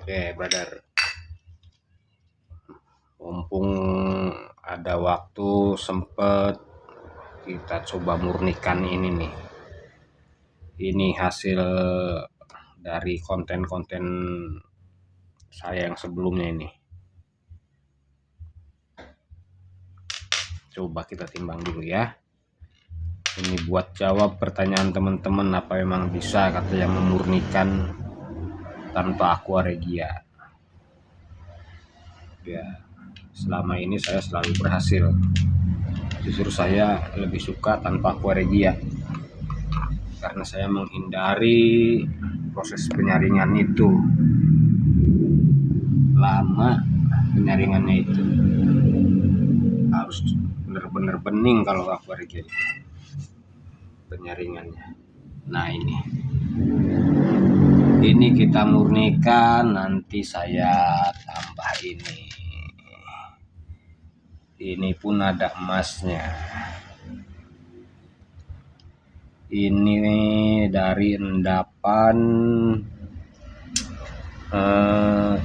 Oke, brother. Mumpung ada waktu sempet, kita coba murnikan ini nih. Ini hasil dari konten-konten saya yang sebelumnya ini. Coba kita timbang dulu ya. Ini buat jawab pertanyaan teman-teman, apa memang bisa katanya memurnikan tanpa aqua regia. Ya, selama ini saya selalu berhasil. Justru saya lebih suka tanpa aqua regia karena saya menghindari proses penyaringan itu lama. Penyaringannya itu harus benar-benar bening kalau aqua regia penyaringannya. Nah, ini kita murnikan, nanti saya tambah ini pun ada emasnya. Ini dari endapan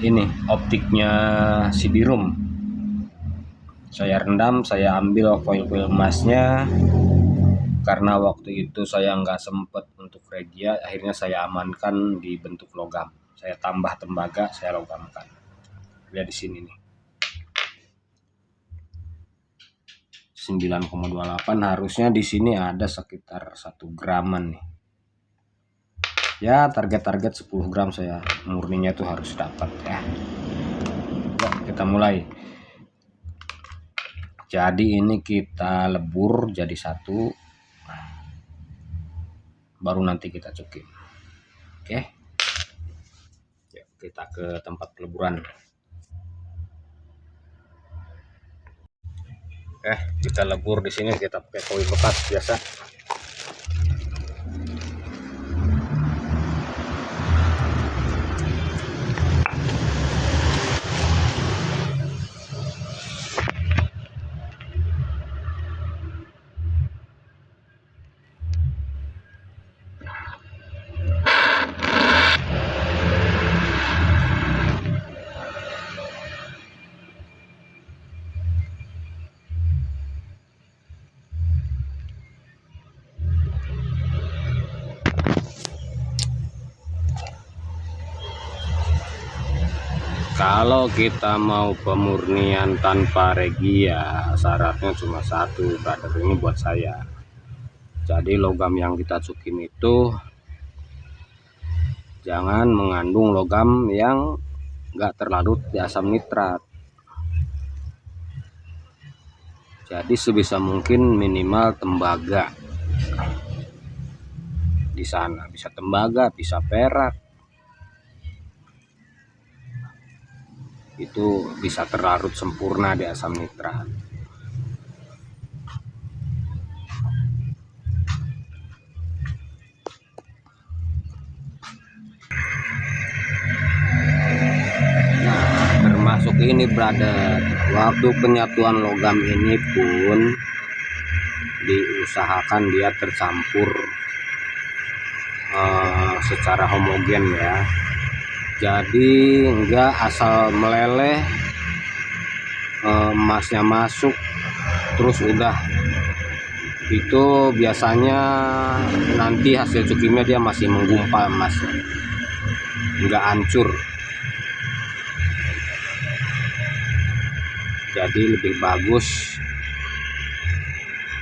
ini optiknya Sibirum. Saya rendam, saya ambil koil-koil emasnya. Karena waktu itu saya nggak sempet untuk regia, akhirnya saya amankan di bentuk logam. Saya tambah tembaga, saya logamkan. Lihat di sini nih. 9,28, harusnya di sini ada sekitar 1 graman nih. Ya, target 10 gram saya murninya itu harus dapat ya. Yuk, kita mulai. Jadi ini kita lebur jadi satu, baru nanti kita cukim. Oke. Yuk, kita ke tempat peleburan. Kita lebur di sini, kita pakai koin bekas biasa. Kalau kita mau pemurnian tanpa regia, syaratnya cuma satu, brother, ini buat saya. Jadi logam yang kita cukim itu jangan mengandung logam yang nggak terlarut di asam nitrat. Jadi sebisa mungkin minimal tembaga di sana, bisa tembaga, bisa perak. Itu bisa terlarut sempurna di asam nitrat. Nah, termasuk ini, brother, waktu penyatuan logam ini pun diusahakan dia tercampur secara homogen ya. Jadi enggak asal meleleh, emasnya masuk terus udah, itu biasanya nanti hasil cukimnya dia masih menggumpal emasnya, enggak hancur. Jadi lebih bagus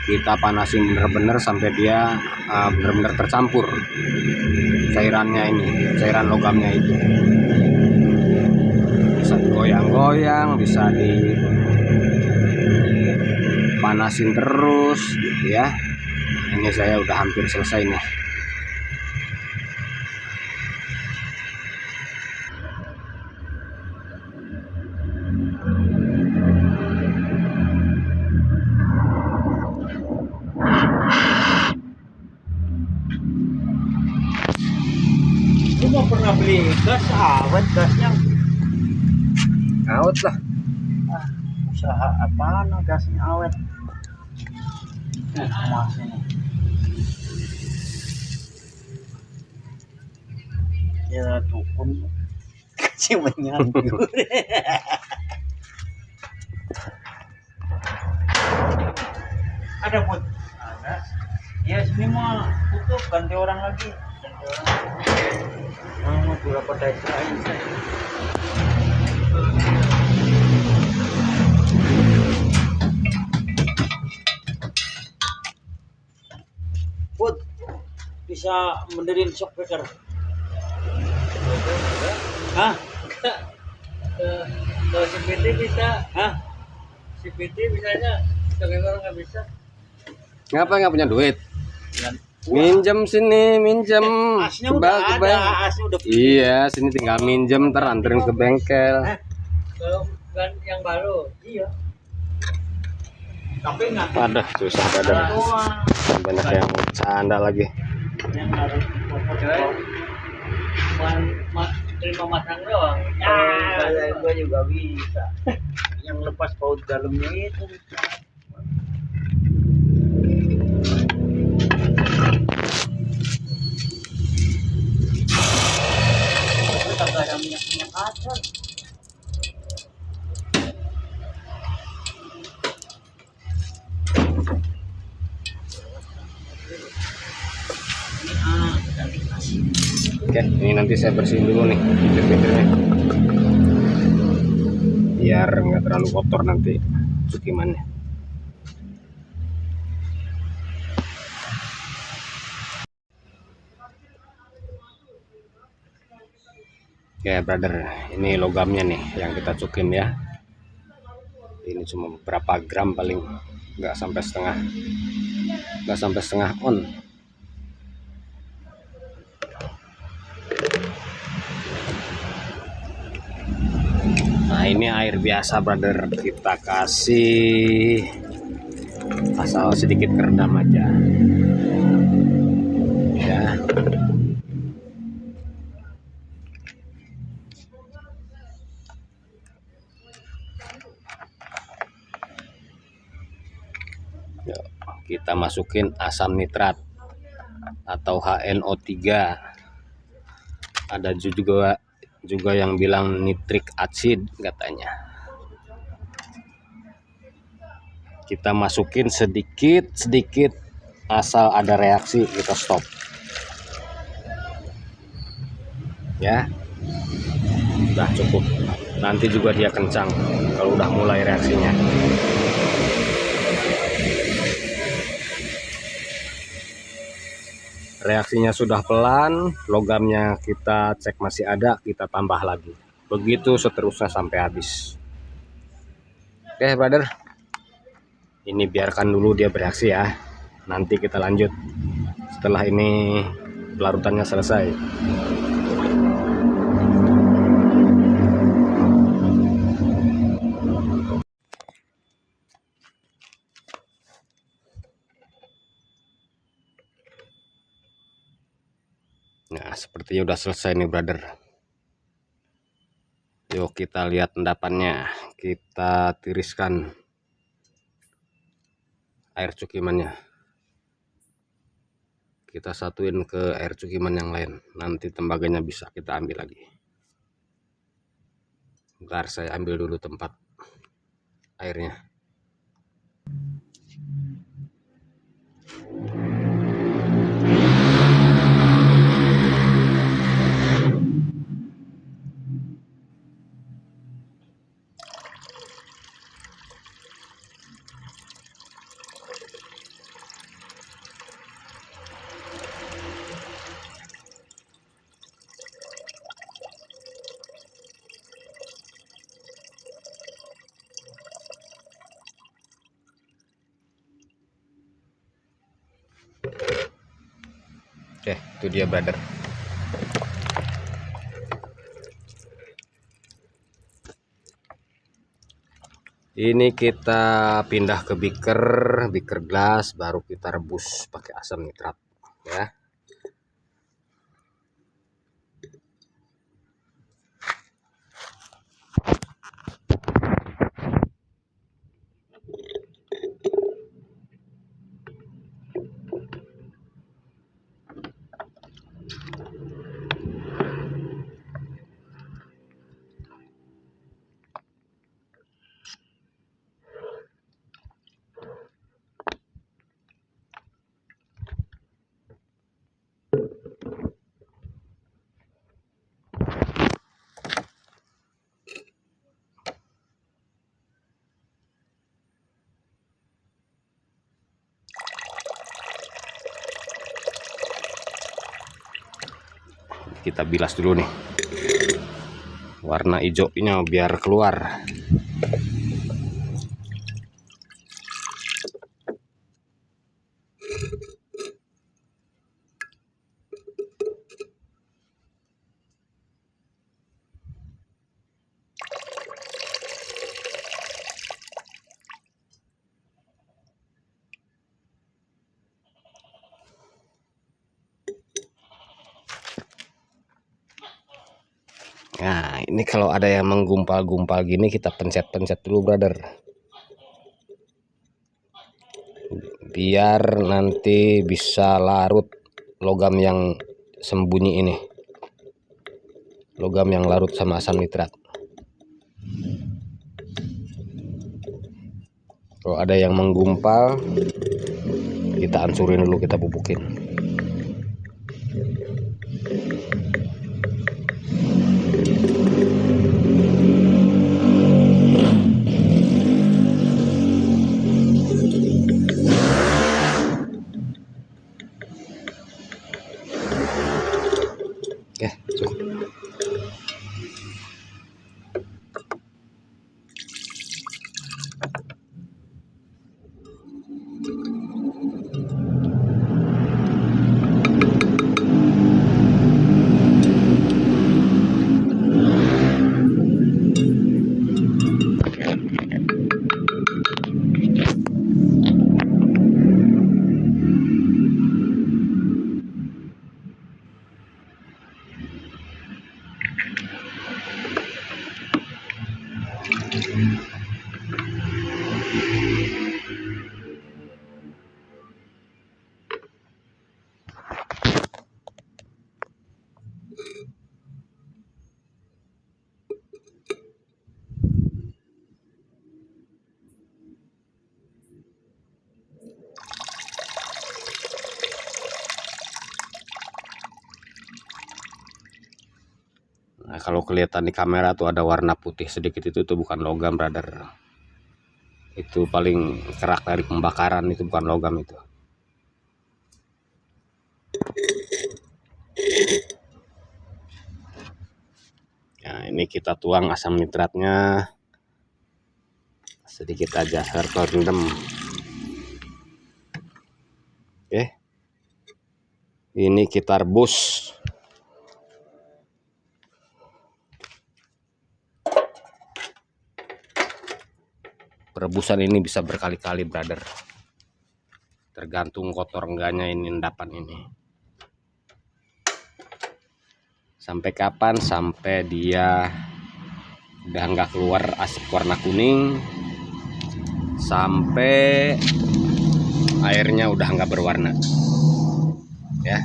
kita panasin bener-bener sampai dia bener-bener tercampur cairannya ini, cairan logamnya itu. Bisa digoyang-goyang, bisa dipanasin terus gitu ya. Ini saya udah hampir selesai nih. Mau pernah beli gas awet, gasnya Awet lah. Usaha apaan gasnya awet? Emas ini ya tukun Si menyanjur. Ada put. Ada. Ya sini mah tutup ganti orang lagi. Ganti orang. Mau berapa desa ini? Put bisa benerin shock breaker. Hah? Kalau CPT bisa, hah? CPT bisanya, sebagai orang nggak bisa. Ngapa nggak punya duit? Dan Minjem sini, minjem. asnya udah Coba ke ada, bank. asnya udah Iya, sini tinggal minjem, ntar anterin ke bengkel. Kalau kan yang baru, iya. Tapi nggak Aduh, susah brother. doang. Banyak yang bercanda lagi. Yang harus terima masang doang. Ya, gue juga bisa. Yang lepas baut dalamnya itu. Kagak ada minyak kaca. Oke, ini nanti saya bersihin dulu nih filternya. Biar nggak terlalu kotor nanti cukimannya. Oke brother, ini logamnya nih yang kita cukim ya. Ini cuma berapa gram paling, nggak sampai setengah on. Nah ini air biasa brother, kita kasih asal sedikit kerendam aja ya. Yuk, kita masukin asam nitrat atau HNO3. Ada juga yang bilang nitrik acid katanya. Kita masukin sedikit asal ada reaksi kita stop ya. Udah cukup, nanti juga dia kencang kalau udah mulai reaksinya. Reaksinya sudah pelan, logamnya kita cek masih ada, kita tambah lagi. Begitu seterusnya sampai habis. Oke brother, ini biarkan dulu dia bereaksi ya. Nanti kita lanjut setelah ini pelarutannya selesai. Nah sepertinya udah selesai nih brother. Yuk kita lihat endapannya, kita tiriskan air cukimannya, kita satuin ke air cukiman yang lain, nanti tembaganya bisa kita ambil lagi. Bentar saya ambil dulu tempat airnya. Oke, itu dia brother. Ini kita pindah ke beaker gelas, baru kita rebus pakai asam nitrat ya. kita bilas dulu nih warna hijaunya biar keluar. Nah, ini kalau ada yang menggumpal-gumpal gini kita pencet-pencet dulu, brother. Biar nanti bisa larut logam yang sembunyi ini. Logam yang larut sama asam nitrat. Kalau ada yang menggumpal, kita ancurin dulu, kita pupukin. Oke, cukup. Nah, kalau kelihatan di kamera tuh ada warna putih sedikit itu tuh bukan logam, brother. Itu paling kerak dari pembakaran, itu bukan logam itu. Nah, ini kita tuang asam nitratnya sedikit aja, serta rendam. Oke. Ini kita rebus. Perebusan ini bisa berkali-kali, brother. Tergantung kotor enggaknya ini endapan ini. Sampai kapan? Sampai dia udah nggak keluar asap warna kuning, sampai airnya udah nggak berwarna, ya.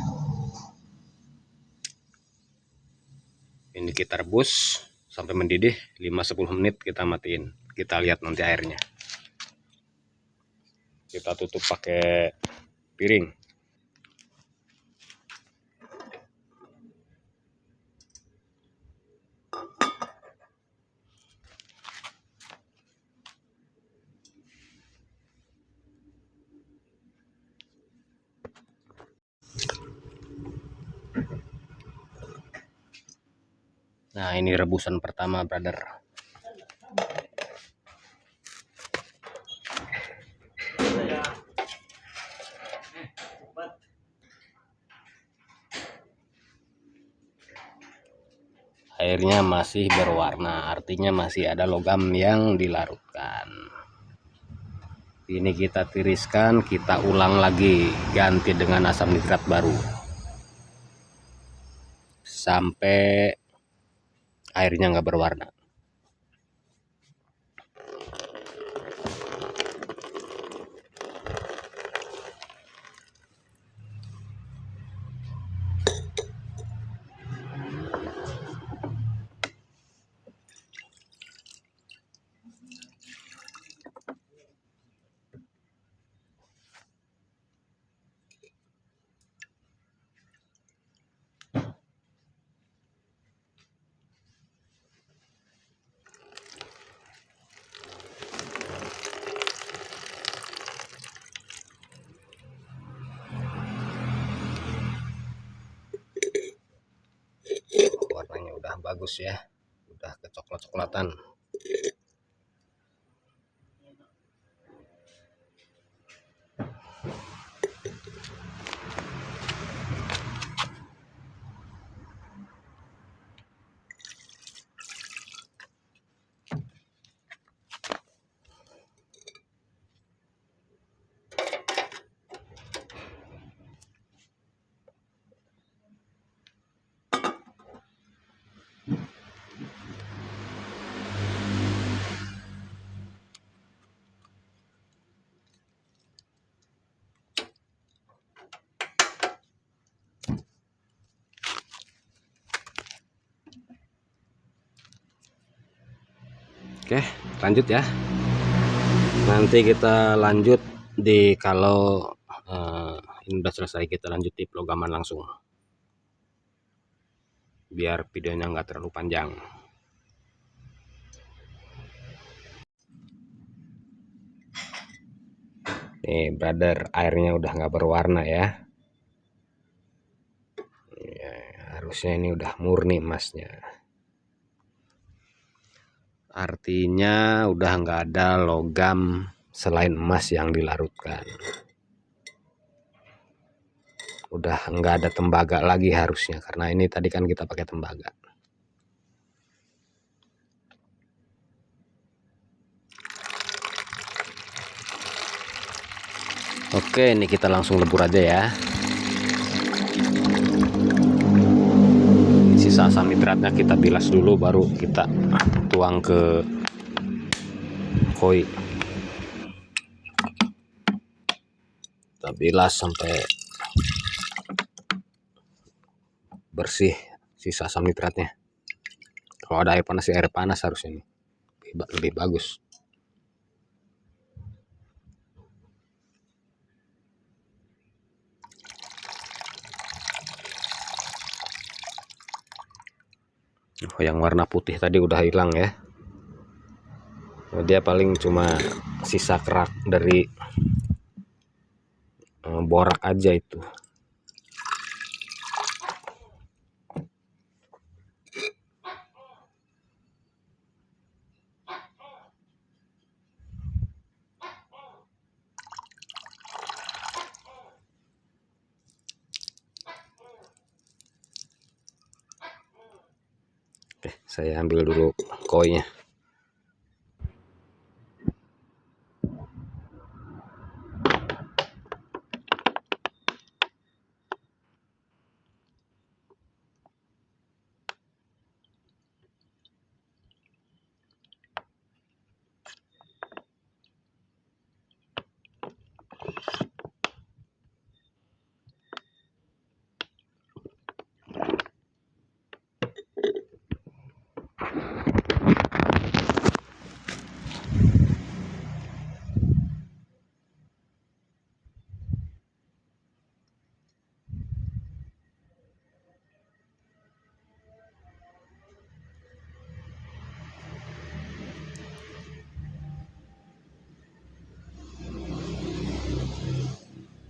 Ini kita rebus sampai mendidih 5-10 menit, kita matiin. Kita lihat nanti airnya. Kita tutup pakai piring. Nah, ini rebusan pertama, brother. Airnya masih berwarna, artinya masih ada logam yang dilarutkan. Ini kita tiriskan, kita ulang lagi, ganti dengan asam nitrat baru sampai airnya nggak berwarna. bagus ya, udah kecoklat-coklatan. Oke, lanjut ya. Nanti kita lanjut di kalau ini udah selesai, kita lanjut di programan langsung. Biar videonya nggak terlalu panjang. Nih, brother, airnya udah nggak berwarna ya. Ya, harusnya ini udah murni emasnya. Artinya udah nggak ada logam selain emas yang dilarutkan. Udah nggak ada tembaga lagi harusnya, karena ini tadi kan kita pakai tembaga. Oke, ini kita langsung lebur aja ya. Sisa asam nitratnya kita bilas dulu, baru kita tuang ke koi. Kita bilas sampai bersih sisa asam nitratnya. Kalau ada air panas harusnya ini lebih bagus. Oh, yang warna putih tadi udah hilang ya. Dia paling cuma sisa kerak dari borak aja itu. Oke, saya ambil dulu koinnya.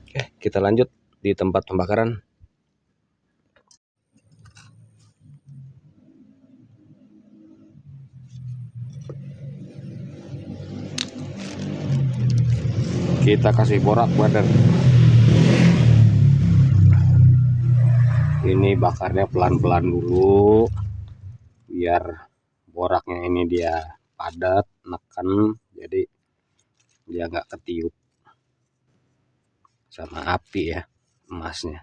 Oke, kita lanjut di tempat pembakaran. Kita kasih borak, brother. Ini bakarnya pelan-pelan dulu biar boraknya ini dia padat, neken, jadi dia nggak ketiup sama api ya emasnya.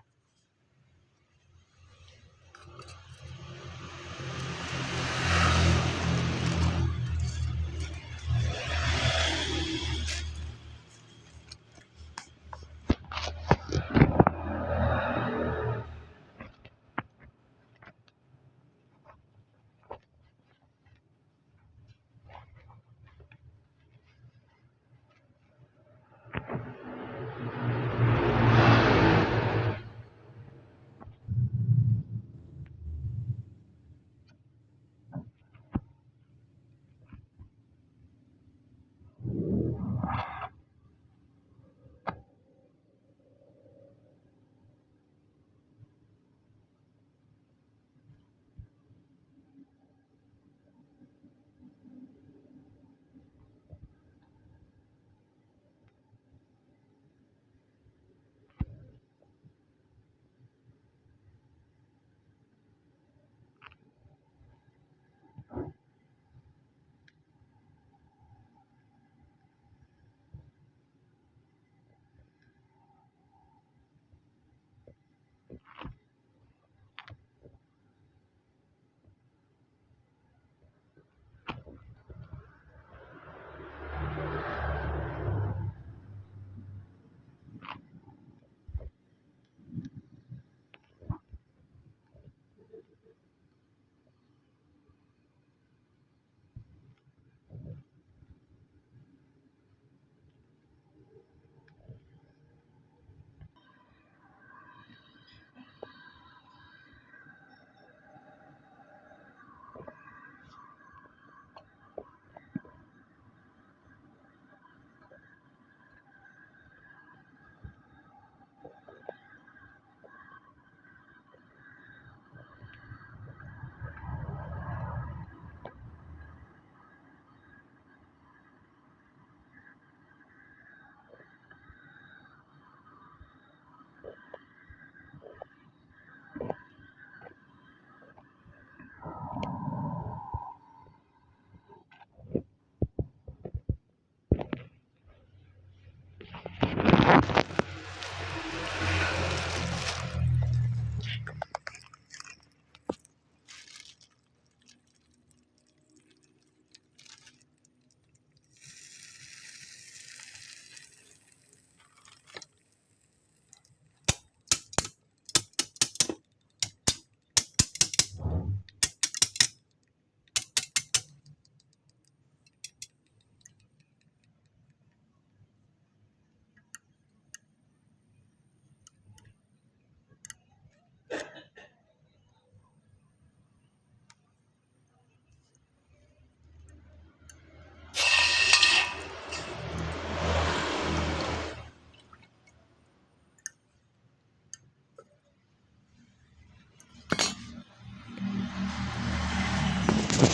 Nah,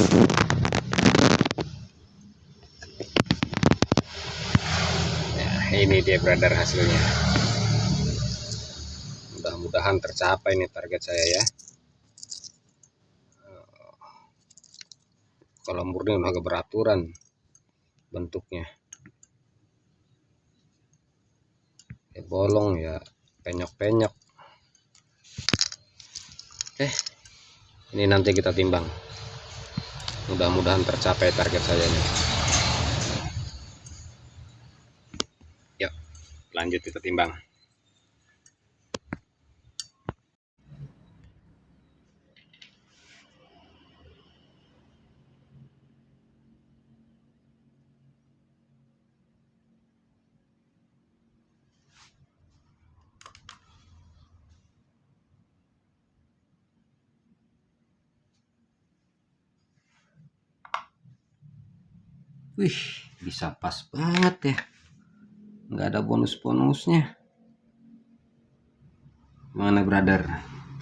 ini dia brother hasilnya. Mudah-mudahan tercapai nih target saya ya. Kalau murni udah agak beraturan bentuknya. Ya bolong ya, penyok-penyok. Oke, ini nanti kita timbang. Mudah-mudahan tercapai target saya nih. Yuk, lanjut kita timbang. Wih, bisa pas banget ya. Nggak ada bonus-bonusnya. Gimana brother?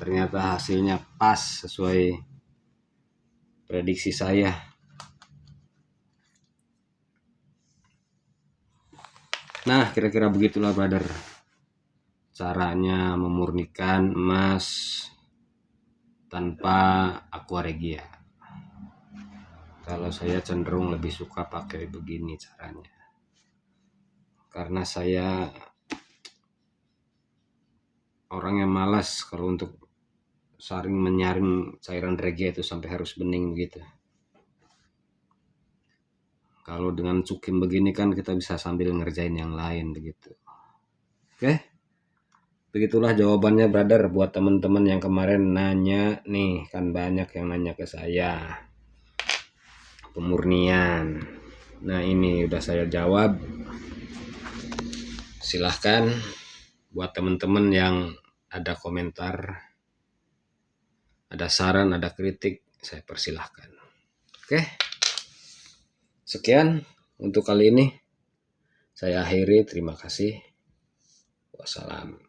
Ternyata hasilnya pas sesuai prediksi saya. Nah, kira-kira begitulah brother. Caranya memurnikan emas tanpa aqua regia. Kalau saya cenderung lebih suka pakai begini caranya. Karena saya orang yang malas kalau untuk saring menyaring cairan regia itu sampai harus bening begitu. Kalau dengan cukim begini kan kita bisa sambil ngerjain yang lain begitu. Oke, begitulah jawabannya brother buat teman-teman yang kemarin nanya nih, kan banyak yang nanya ke saya pemurnian. Nah ini udah saya jawab. Silahkan buat teman-teman yang ada komentar, ada saran, ada kritik, saya persilahkan. Oke, sekian untuk kali ini. Saya akhiri, terima kasih. Wassalam.